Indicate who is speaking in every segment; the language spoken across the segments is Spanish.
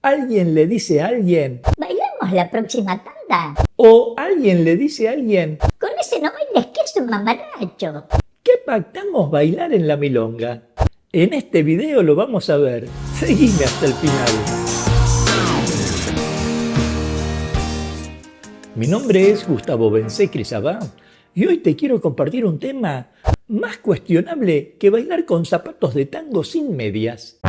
Speaker 1: Alguien le dice a alguien,
Speaker 2: ¿Bailamos la próxima tanda?
Speaker 1: o alguien le dice a alguien,
Speaker 2: Con ese no bailes que es un mamarracho.
Speaker 1: ¿qué pactamos bailar en la milonga? En este video lo vamos a ver. Seguime hasta el final. Mi nombre es Gustavo Bensé-Crisabá y hoy te quiero compartir un tema más cuestionable que bailar con zapatos de tango sin medias.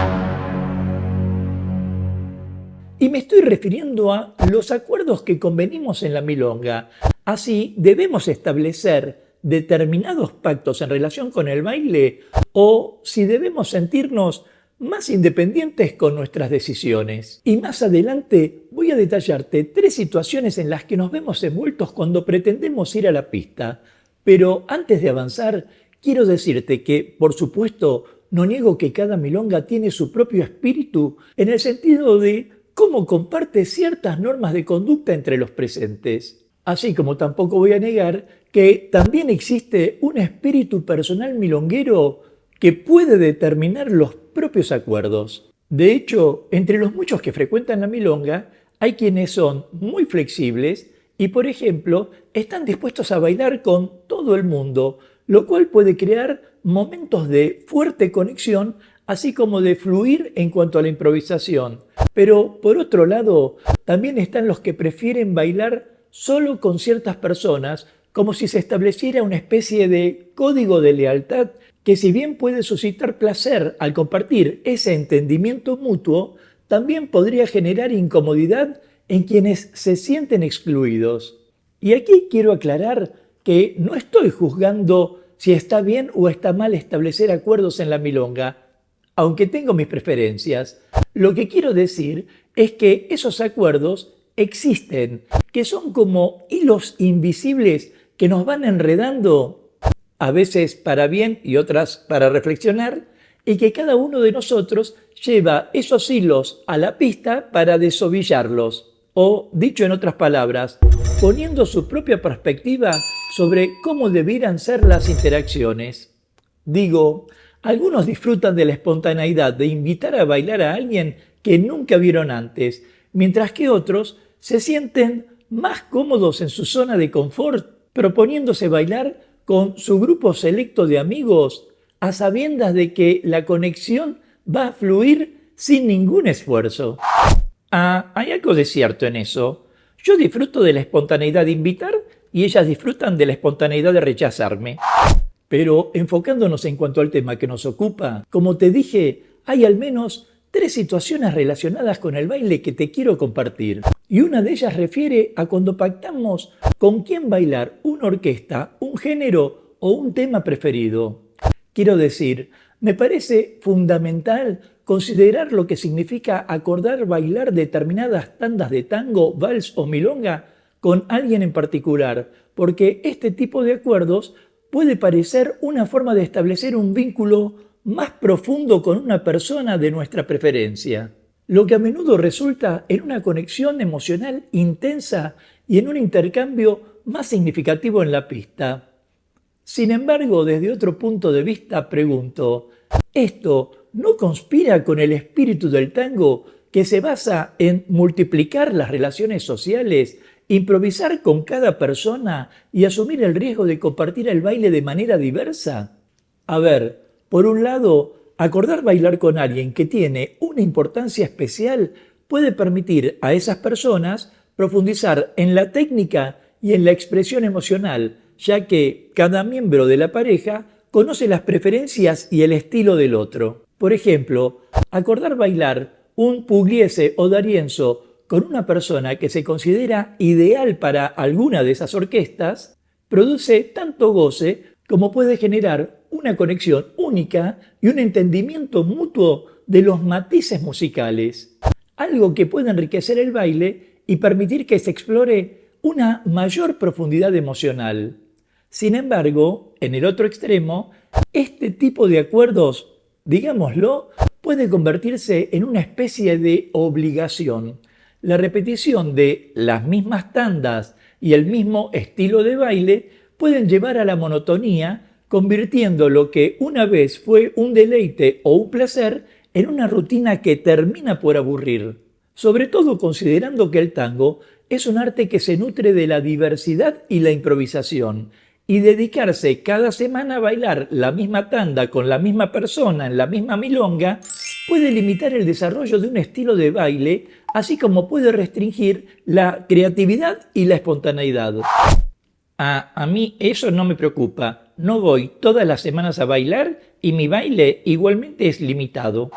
Speaker 1: Y me estoy refiriendo a los acuerdos que convenimos en la milonga. Así, debemos establecer determinados pactos en relación con el baile o si debemos sentirnos más independientes con nuestras decisiones. Y más adelante voy a detallarte 3 situaciones en las que nos vemos envueltos cuando pretendemos ir a la pista. Pero antes de avanzar, quiero decirte que, por supuesto, no niego que cada milonga tiene su propio espíritu en el sentido de cómo comparte ciertas normas de conducta entre los presentes. Así como tampoco voy a negar que también existe un espíritu personal milonguero que puede determinar los propios acuerdos. De hecho, entre los muchos que frecuentan la milonga, hay quienes son muy flexibles y, por ejemplo, están dispuestos a bailar con todo el mundo, lo cual puede crear momentos de fuerte conexión, así como de fluir en cuanto a la improvisación. Pero, por otro lado, también están los que prefieren bailar solo con ciertas personas, como si se estableciera una especie de código de lealtad que, si bien puede suscitar placer al compartir ese entendimiento mutuo, también podría generar incomodidad en quienes se sienten excluidos. Y aquí quiero aclarar que no estoy juzgando si está bien o está mal establecer acuerdos en la milonga, aunque tengo mis preferencias. Lo que quiero decir es que esos acuerdos existen, que son como hilos invisibles que nos van enredando, a veces para bien y otras para reflexionar, y que cada uno de nosotros lleva esos hilos a la pista para desovillarlos, o, dicho en otras palabras, poniendo su propia perspectiva sobre cómo debieran ser las interacciones. Digo, algunos disfrutan de la espontaneidad de invitar a bailar a alguien que nunca vieron antes, mientras que otros se sienten más cómodos en su zona de confort, proponiéndose bailar con su grupo selecto de amigos, a sabiendas de que la conexión va a fluir sin ningún esfuerzo. Hay algo de cierto en eso. Yo disfruto de la espontaneidad de invitar y ellas disfrutan de la espontaneidad de rechazarme. Pero enfocándonos en cuanto al tema que nos ocupa, como te dije, hay al menos 3 situaciones relacionadas con el baile que te quiero compartir. Y una de ellas refiere a cuando pactamos con quién bailar una orquesta, un género o un tema preferido. Quiero decir, me parece fundamental considerar lo que significa acordar bailar determinadas tandas de tango, vals o milonga con alguien en particular, porque este tipo de acuerdos puede parecer una forma de establecer un vínculo más profundo con una persona de nuestra preferencia, lo que a menudo resulta en una conexión emocional intensa y en un intercambio más significativo en la pista. Sin embargo, desde otro punto de vista pregunto, ¿esto no conspira con el espíritu del tango que se basa en multiplicar las relaciones sociales, improvisar con cada persona y asumir el riesgo de compartir el baile de manera diversa? A ver, por un lado, acordar bailar con alguien que tiene una importancia especial puede permitir a esas personas profundizar en la técnica y en la expresión emocional, ya que cada miembro de la pareja conoce las preferencias y el estilo del otro. Por ejemplo, acordar bailar un Pugliese o D'Arienzo con una persona que se considera ideal para alguna de esas orquestas produce tanto goce como puede generar una conexión única y un entendimiento mutuo de los matices musicales, algo que puede enriquecer el baile y permitir que se explore una mayor profundidad emocional. Sin embargo, en el otro extremo, este tipo de acuerdos, digámoslo, puede convertirse en una especie de obligación. La repetición de las mismas tandas y el mismo estilo de baile pueden llevar a la monotonía, convirtiendo lo que una vez fue un deleite o un placer en una rutina que termina por aburrir. sobre todo considerando que el tango es un arte que se nutre de la diversidad y la improvisación, y dedicarse cada semana a bailar la misma tanda con la misma persona en la misma milonga puede limitar el desarrollo de un estilo de baile, así como puede restringir la creatividad y la espontaneidad. A mí eso no me preocupa, no voy todas las semanas a bailar y mi baile igualmente es limitado.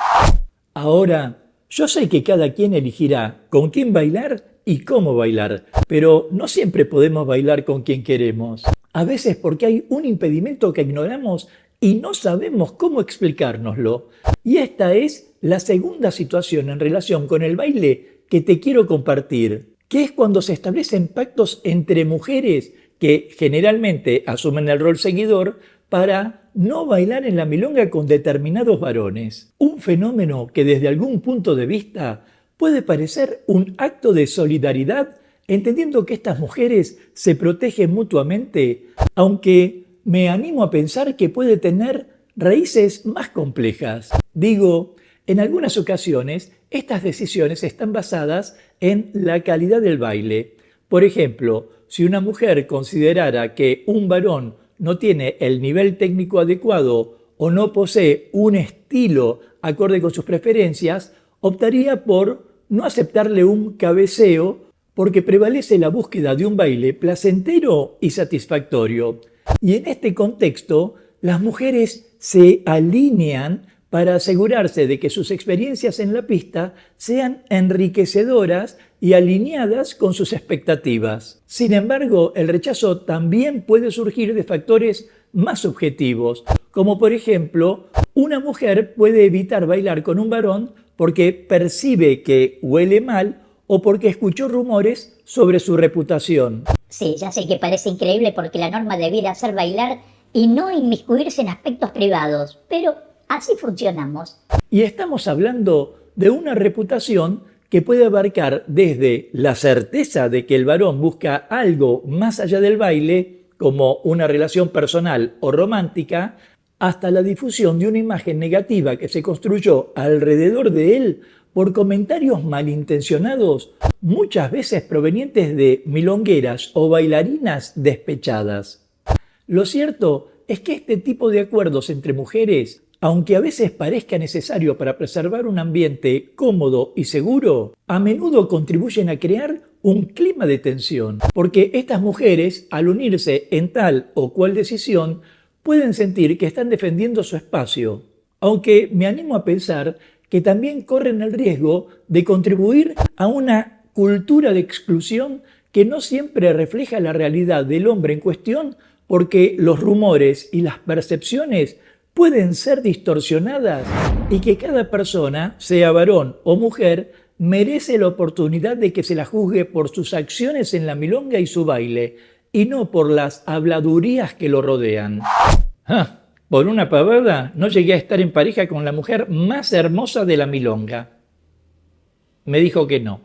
Speaker 1: Ahora, yo sé que cada quien elegirá con quién bailar y cómo bailar, pero no siempre podemos bailar con quien queremos. A veces porque hay un impedimento que ignoramos y no sabemos cómo explicárnoslo. Y esta es la segunda situación en relación con el baile que te quiero compartir, que es cuando se establecen pactos entre mujeres que generalmente asumen el rol seguidor para no bailar en la milonga con determinados varones. Un fenómeno que desde algún punto de vista puede parecer un acto de solidaridad, entendiendo que estas mujeres se protegen mutuamente, aunque me animo a pensar que puede tener raíces más complejas. Digo, en algunas ocasiones estas decisiones están basadas en la calidad del baile. Por ejemplo, si una mujer considerara que un varón no tiene el nivel técnico adecuado o no posee un estilo acorde con sus preferencias, optaría por no aceptarle un cabeceo porque prevalece la búsqueda de un baile placentero y satisfactorio. Y en este contexto, las mujeres se alinean para asegurarse de que sus experiencias en la pista sean enriquecedoras y alineadas con sus expectativas. Sin embargo, el rechazo también puede surgir de factores más subjetivos, como por ejemplo, una mujer puede evitar bailar con un varón porque percibe que huele mal o porque escuchó rumores sobre su reputación.
Speaker 2: Sí, ya sé que parece increíble porque la norma debiera ser bailar y no inmiscuirse en aspectos privados, pero así funcionamos.
Speaker 1: Y estamos hablando de una reputación que puede abarcar desde la certeza de que el varón busca algo más allá del baile, como una relación personal o romántica, hasta la difusión de una imagen negativa que se construyó alrededor de él por comentarios malintencionados, muchas veces provenientes de milongueras o bailarinas despechadas. Lo cierto es que este tipo de acuerdos entre mujeres, aunque a veces parezca necesario para preservar un ambiente cómodo y seguro, a menudo contribuyen a crear un clima de tensión, porque estas mujeres, al unirse en tal o cual decisión, pueden sentir que están defendiendo su espacio, aunque me animo a pensar que también corren el riesgo de contribuir a una cultura de exclusión que no siempre refleja la realidad del hombre en cuestión, porque los rumores y las percepciones pueden ser distorsionadas y que cada persona, sea varón o mujer, merece la oportunidad de que se la juzgue por sus acciones en la milonga y su baile, y no por las habladurías que lo rodean. Por una pavada no llegué a estar en pareja con la mujer más hermosa de la milonga. Me dijo que no.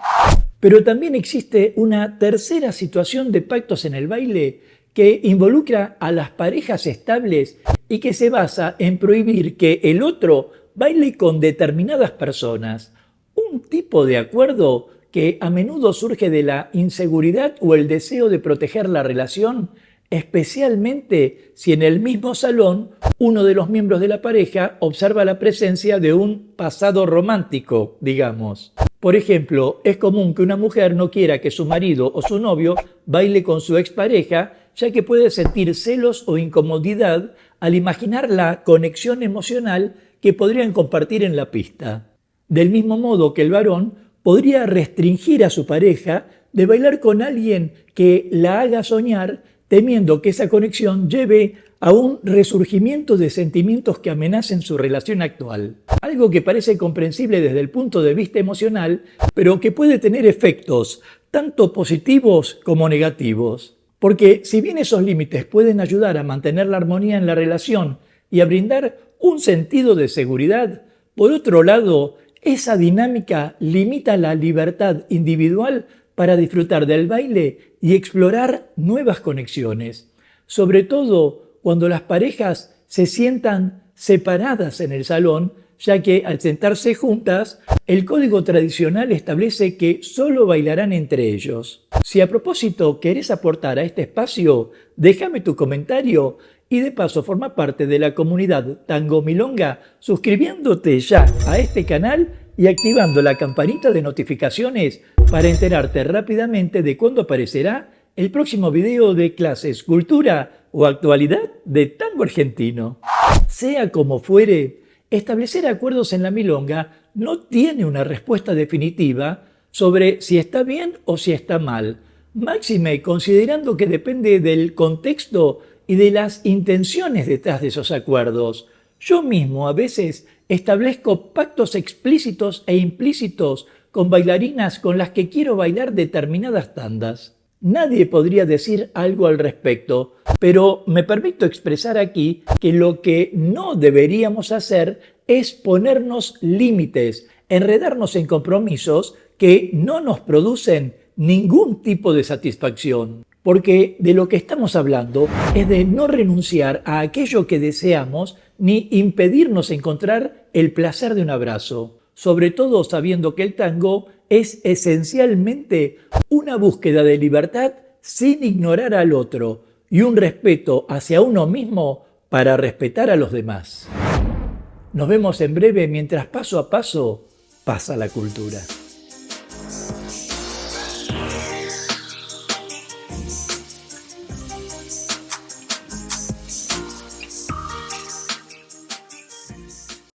Speaker 1: Pero también existe una tercera situación de pactos en el baile que involucra a las parejas estables y que se basa en prohibir que el otro baile con determinadas personas. Un tipo de acuerdo que a menudo surge de la inseguridad o el deseo de proteger la relación, especialmente si en el mismo salón uno de los miembros de la pareja observa la presencia de un pasado romántico, digamos. Por ejemplo, es común que una mujer no quiera que su marido o su novio baile con su expareja, ya que puede sentir celos o incomodidad al imaginar la conexión emocional que podrían compartir en la pista. Del mismo modo que el varón podría restringir a su pareja de bailar con alguien que la haga soñar, temiendo que esa conexión lleve a un resurgimiento de sentimientos que amenacen su relación actual. Algo que parece comprensible desde el punto de vista emocional, pero que puede tener efectos tanto positivos como negativos. Porque si bien esos límites pueden ayudar a mantener la armonía en la relación y a brindar un sentido de seguridad, por otro lado, esa dinámica limita la libertad individual para disfrutar del baile y explorar nuevas conexiones, sobre todo cuando las parejas se sientan separadas en el salón ya que al sentarse juntas, el código tradicional establece que solo bailarán entre ellos. Si a propósito querés aportar a este espacio, déjame tu comentario y de paso forma parte de la comunidad Tango Milonga suscribiéndote ya a este canal y activando la campanita de notificaciones para enterarte rápidamente de cuándo aparecerá el próximo video de clases, cultura o actualidad de tango argentino. Sea como fuere, establecer acuerdos en la milonga no tiene una respuesta definitiva sobre si está bien o si está mal, máxime considerando que depende del contexto y de las intenciones detrás de esos acuerdos. Yo mismo a veces establezco pactos explícitos e implícitos con bailarinas con las que quiero bailar determinadas tandas. Nadie podría decir algo al respecto, pero me permito expresar aquí que lo que no deberíamos hacer es ponernos límites, enredarnos en compromisos que no nos producen ningún tipo de satisfacción. Porque de lo que estamos hablando es de no renunciar a aquello que deseamos ni impedirnos encontrar el placer de un abrazo. Sobre todo sabiendo que el tango es esencialmente una búsqueda de libertad sin ignorar al otro y un respeto hacia uno mismo para respetar a los demás. Nos vemos en breve mientras paso a paso pasa la cultura.